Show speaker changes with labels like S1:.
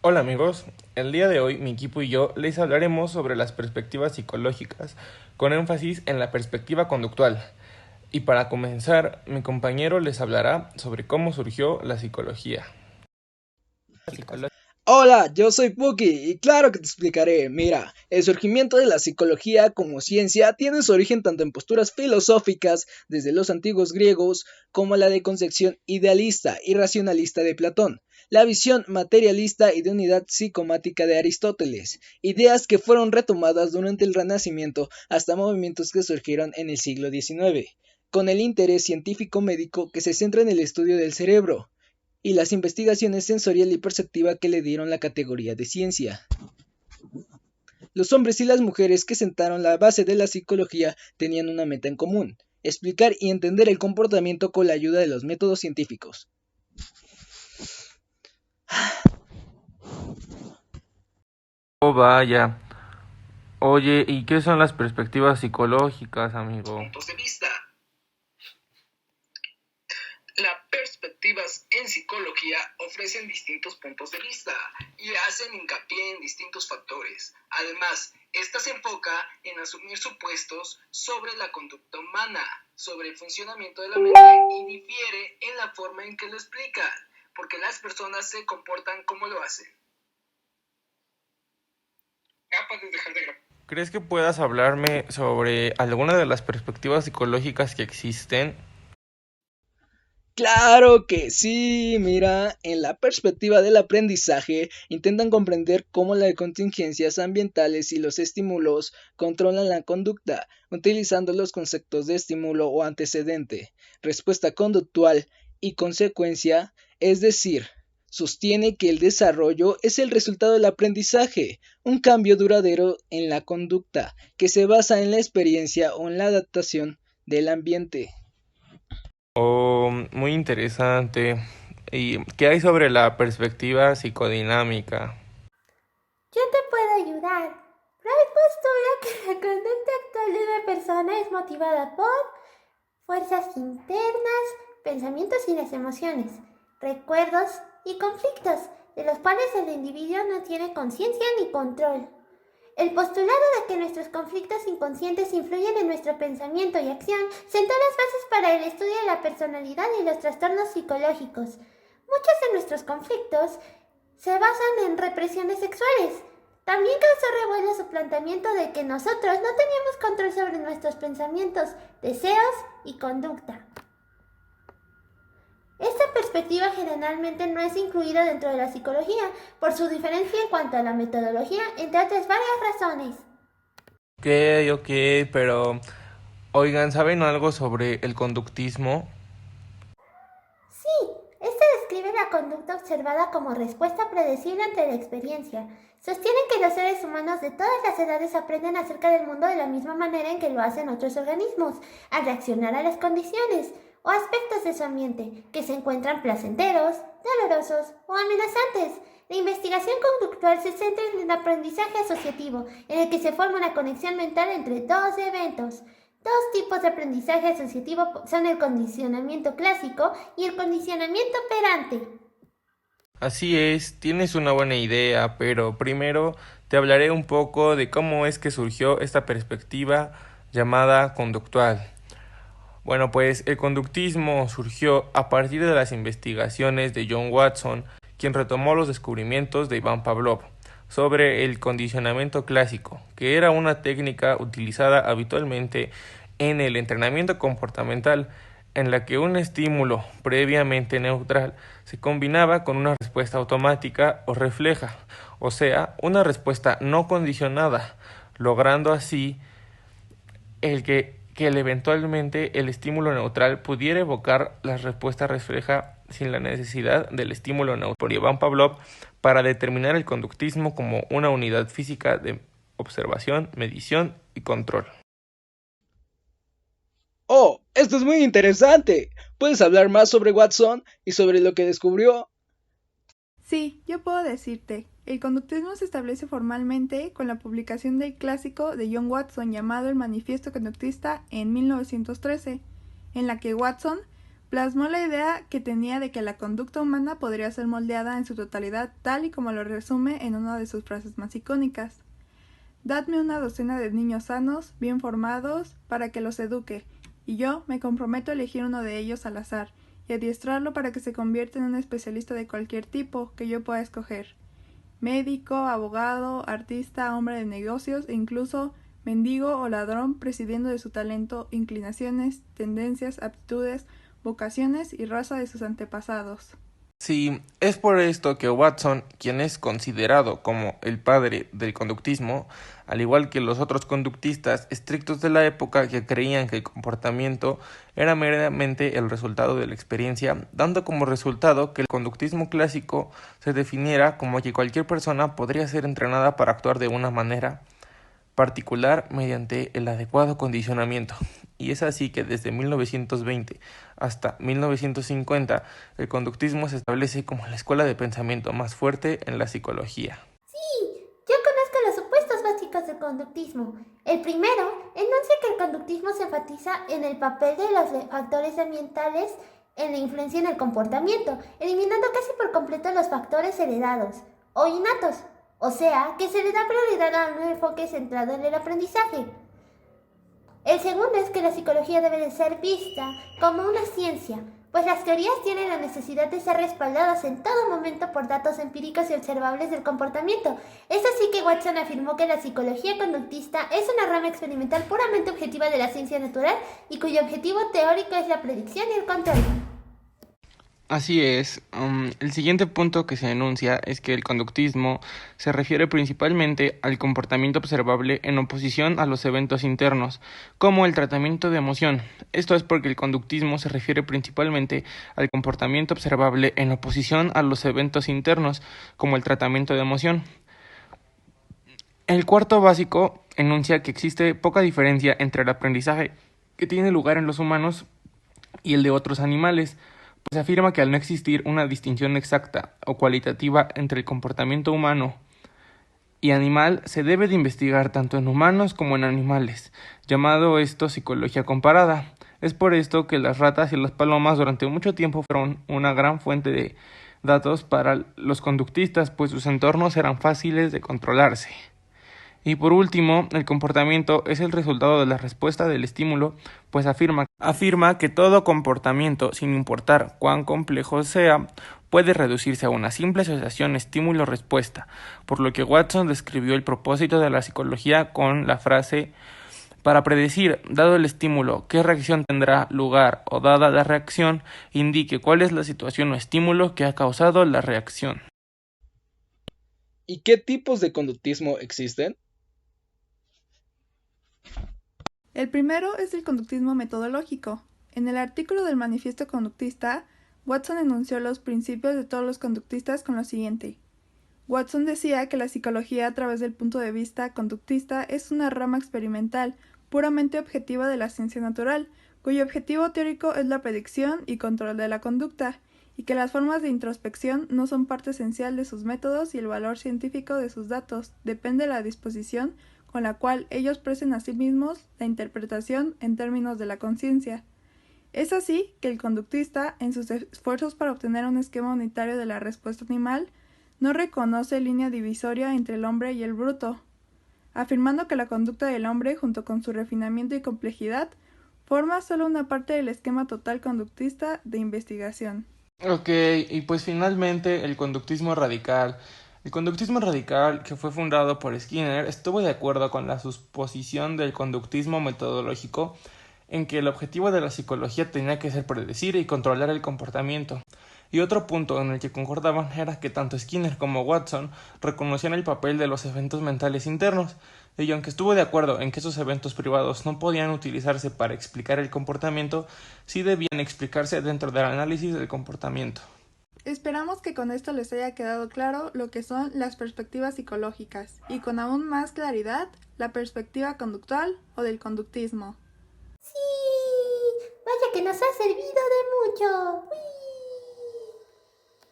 S1: Hola amigos, el día de hoy mi equipo y yo les hablaremos sobre las perspectivas psicológicas, con énfasis en la perspectiva conductual. Y para comenzar, mi compañero les hablará sobre cómo surgió la psicología.
S2: Hola, yo soy Puki y claro que te explicaré. Mira, el surgimiento de la psicología como ciencia tiene su origen tanto en posturas filosóficas desde los antiguos griegos como la de concepción idealista y racionalista de Platón, la visión materialista y de unidad psicomática de Aristóteles, ideas que fueron retomadas durante el Renacimiento hasta movimientos que surgieron en el siglo XIX, con el interés científico médico que se centra en el estudio del cerebro y las investigaciones sensorial y perceptiva que le dieron la categoría de ciencia. Los hombres y las mujeres que sentaron la base de la psicología tenían una meta en común: explicar y entender el comportamiento con la ayuda de los métodos científicos.
S1: Oh, vaya. Oye, ¿y qué son las perspectivas psicológicas, amigo?
S3: Puntos de vista. Las perspectivas en psicología ofrecen distintos puntos de vista y hacen hincapié en distintos factores. Además, esta se enfoca en asumir supuestos sobre la conducta humana, sobre el funcionamiento de la mente y difiere en la forma en que lo explican, porque las personas se comportan como lo hacen. Puedes dejar de grabar.
S1: ¿Crees que puedas hablarme sobre alguna de las perspectivas psicológicas que existen?
S2: Claro que sí, mira, en la perspectiva del aprendizaje intentan comprender cómo las contingencias ambientales y los estímulos controlan la conducta, utilizando los conceptos de estímulo o antecedente, respuesta conductual y consecuencia, es decir, sostiene que el desarrollo es el resultado del aprendizaje, un cambio duradero en la conducta que se basa en la experiencia o en la adaptación del ambiente.
S1: Oh, muy interesante. ¿Y qué hay sobre la perspectiva psicodinámica?
S4: Yo te puedo ayudar. Freud postula que la conducta actual de una persona es motivada por fuerzas internas, pensamientos y las emociones, recuerdos y conflictos, de los cuales el individuo no tiene conciencia ni control. El postulado de que nuestros conflictos inconscientes influyen en nuestro pensamiento y acción sentó las bases para el estudio de la personalidad y los trastornos psicológicos. Muchos de nuestros conflictos se basan en represiones sexuales. También causó revuelo su planteamiento de que nosotros no teníamos control sobre nuestros pensamientos, deseos y conducta. Esta perspectiva generalmente no es incluida dentro de la psicología por su diferencia en cuanto a la metodología, entre otras varias razones.
S1: Ok, pero oigan, ¿saben algo sobre el conductismo?
S4: Sí, este describe la conducta observada como respuesta predecible ante la experiencia. Sostienen que los seres humanos de todas las edades aprenden acerca del mundo de la misma manera en que lo hacen otros organismos, al reaccionar a las condiciones o aspectos de su ambiente que se encuentran placenteros, dolorosos o amenazantes. La investigación conductual se centra en el aprendizaje asociativo, en el que se forma una conexión mental entre dos eventos. Dos tipos de aprendizaje asociativo son el condicionamiento clásico y el condicionamiento operante.
S1: Así es, tienes una buena idea, pero primero te hablaré un poco de cómo es que surgió esta perspectiva llamada conductual. Bueno, pues el conductismo surgió a partir de las investigaciones de John Watson, quien retomó los descubrimientos de Ivan Pavlov sobre el condicionamiento clásico, que era una técnica utilizada habitualmente en el entrenamiento comportamental, en la que un estímulo previamente neutral se combinaba con una respuesta automática o refleja, o sea, una respuesta no condicionada, logrando así que eventualmente el estímulo neutral pudiera evocar la respuesta refleja sin la necesidad del estímulo neutral. Por Ivan Pavlov, para determinar el conductismo como una unidad física de observación, medición y control.
S2: Oh, esto es muy interesante. ¿Puedes hablar más sobre Watson y sobre lo que descubrió?
S5: Sí, yo puedo decirte. El conductismo se establece formalmente con la publicación del clásico de John Watson llamado El Manifiesto Conductista en 1913, en la que Watson Plasmó la idea que tenía de que la conducta humana podría ser moldeada en su totalidad tal y como lo resume en una de sus frases más icónicas. Dadme una docena de niños sanos, bien formados, para que los eduque, y yo me comprometo a elegir uno de ellos al azar, y adiestrarlo para que se convierta en un especialista de cualquier tipo que yo pueda escoger. Médico, abogado, artista, hombre de negocios e incluso mendigo o ladrón, prescindiendo de su talento, inclinaciones, tendencias, aptitudes, vocaciones y raza de sus antepasados.
S1: Sí, es por esto que Watson, quien es considerado como el padre del conductismo, al igual que los otros conductistas estrictos de la época que creían que el comportamiento era meramente el resultado de la experiencia, dando como resultado que el conductismo clásico se definiera como que cualquier persona podría ser entrenada para actuar de una manera particular mediante el adecuado condicionamiento. Y es así que desde 1920 hasta 1950 el conductismo se establece como la escuela de pensamiento más fuerte en la psicología.
S4: Sí, yo conozco los supuestos básicos del conductismo. El primero enuncia que el conductismo se enfatiza en el papel de los factores ambientales en la influencia en el comportamiento, eliminando casi por completo los factores heredados o innatos. O sea, que se le da prioridad a un enfoque centrado en el aprendizaje. El segundo es que la psicología debe de ser vista como una ciencia, pues las teorías tienen la necesidad de ser respaldadas en todo momento por datos empíricos y observables del comportamiento. Es así que Watson afirmó que la psicología conductista es una rama experimental puramente objetiva de la ciencia natural y cuyo objetivo teórico es la predicción y el control.
S1: Así es. El siguiente punto que se enuncia es que el conductismo se refiere principalmente al comportamiento observable en oposición a los eventos internos, como el tratamiento de emoción. Esto es porque el conductismo se refiere principalmente al comportamiento observable en oposición a los eventos internos, como el tratamiento de emoción. El cuarto básico enuncia que existe poca diferencia entre el aprendizaje que tiene lugar en los humanos y el de otros animales, pues afirma que al no existir una distinción exacta o cualitativa entre el comportamiento humano y animal, se debe de investigar tanto en humanos como en animales, llamado esto psicología comparada. Es por esto que las ratas y las palomas durante mucho tiempo fueron una gran fuente de datos para los conductistas, pues sus entornos eran fáciles de controlarse. Y por último, el comportamiento es el resultado de la respuesta del estímulo, pues afirma que todo comportamiento, sin importar cuán complejo sea, puede reducirse a una simple asociación estímulo-respuesta, por lo que Watson describió el propósito de la psicología con la frase: para predecir, dado el estímulo, qué reacción tendrá lugar o dada la reacción, indique cuál es la situación o estímulo que ha causado la reacción.
S2: ¿Y qué tipos de conductismo existen?
S5: El primero es el conductismo metodológico. En el artículo del Manifiesto Conductista, Watson enunció los principios de todos los conductistas con lo siguiente. Watson decía que la psicología a través del punto de vista conductista es una rama experimental, puramente objetiva de la ciencia natural, cuyo objetivo teórico es la predicción y control de la conducta, y que las formas de introspección no son parte esencial de sus métodos y el valor científico de sus datos depende de la disposición con la cual ellos presten a sí mismos la interpretación en términos de la conciencia. Es así que el conductista, en sus esfuerzos para obtener un esquema unitario de la respuesta animal, no reconoce línea divisoria entre el hombre y el bruto, afirmando que la conducta del hombre, junto con su refinamiento y complejidad, forma solo una parte del esquema total conductista de investigación.
S1: Ok, y pues finalmente el conductismo radical. El conductismo radical, que fue fundado por Skinner, estuvo de acuerdo con la suposición del conductismo metodológico, en que el objetivo de la psicología tenía que ser predecir y controlar el comportamiento. Y otro punto en el que concordaban era que tanto Skinner como Watson reconocían el papel de los eventos mentales internos, y aunque estuvo de acuerdo en que esos eventos privados no podían utilizarse para explicar el comportamiento, sí debían explicarse dentro del análisis del comportamiento.
S5: Esperamos que con esto les haya quedado claro lo que son las perspectivas psicológicas y con aún más claridad la perspectiva conductual o del conductismo.
S4: Sí, vaya que nos ha servido de mucho.